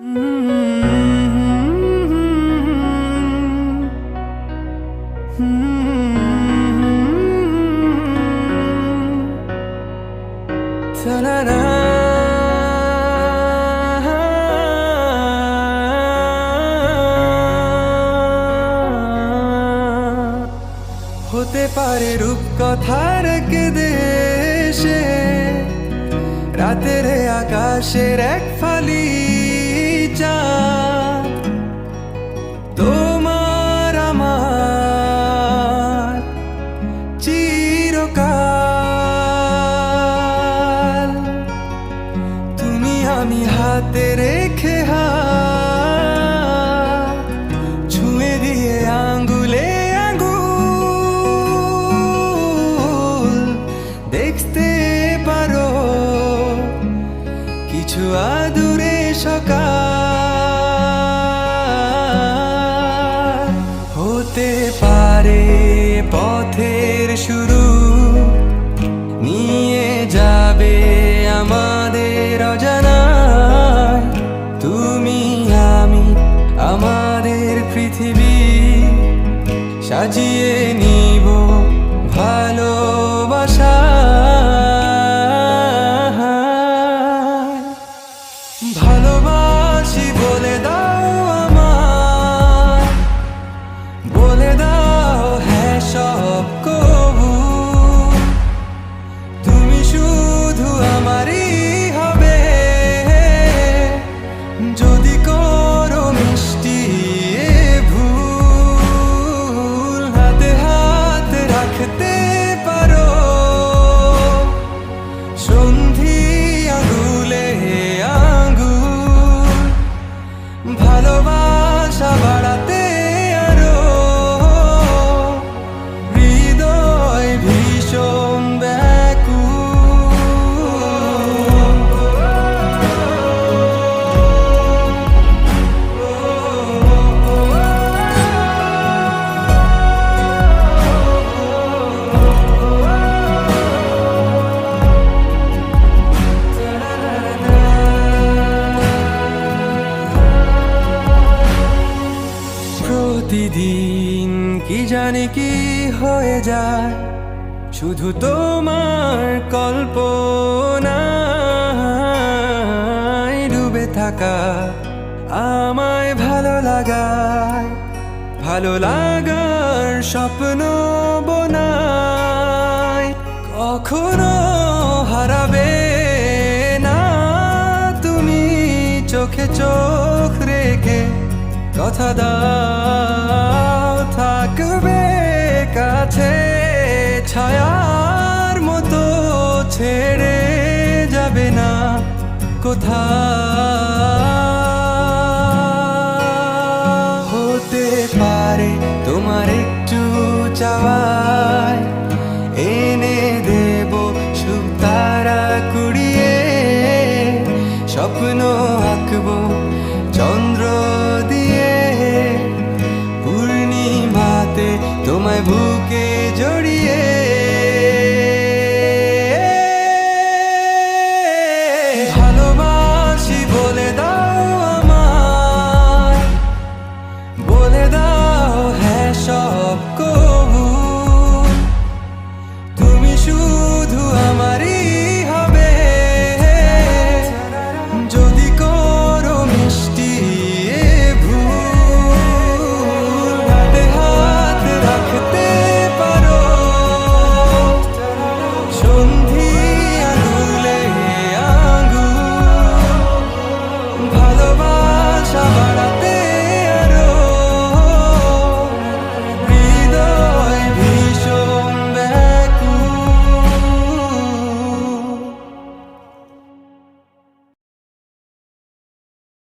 হতে পারে রূপকথার দেশে রাতের আকাশের এক ফালি চাঁদ, তোমার আমার চিরকাল। তুমি আমি হাতে রেখে হাত ছুঁয়ে দিয়ে আঙ্গুলে আঙ্গুল দেখতে পারো কিছু আদুরে সকাল। হতে পারে পথের শুরু, নিয়ে যাবে আমাদের অজানায়। তুমি আমি আমাদের পৃথিবী সাজিয়ে নিব ভালোবাসা। ভালোবাসি বলে দাও আমায়, বলে দাও হ্যাঁ সব কবু। তুমি শুধু আমারই হবে, যদি করো মিষ্টি এ ভুল। হাতে হাত রাখতে পারো সন্ধি আঙুলে আঙ্গুল। ভালোবাসা বাড়াতে আরো হৃদয় ভীষণ প্রতিদিন কি জানি কি হয়ে যায়, শুধু তোমার কল্পনায় ডুবে থাকা আমায় ভালো লাগায়। ভালো লাগার স্বপ্ন বোনায়, কখনো হারাবে না তুমি চোখে চোখ রেখে। কথা দাও থাকবে কাছে, ছায়ার মতো ছেড়ে যাবে না কোথাও। হতে পারে তোমার একটু চাওয়ায় এনে দেব সুখ তারা কুড়িয়ে। স্বপ্ন আঁকবো চন্দ্র দিয়ে, পূর্ণিমাতে তোমায় বুকে জড়িয়ে। ভালোবাসি বলে দাও আমায়, বলে দাও হ্যাঁ সব কবু। তুমি শুধু আমারই হবে, যদি করো মিষ্টি এ ভুল। হাতে হাত রাখতে পারো সন্ধি আঙুলে আঙ্গুল। ভালোবাসা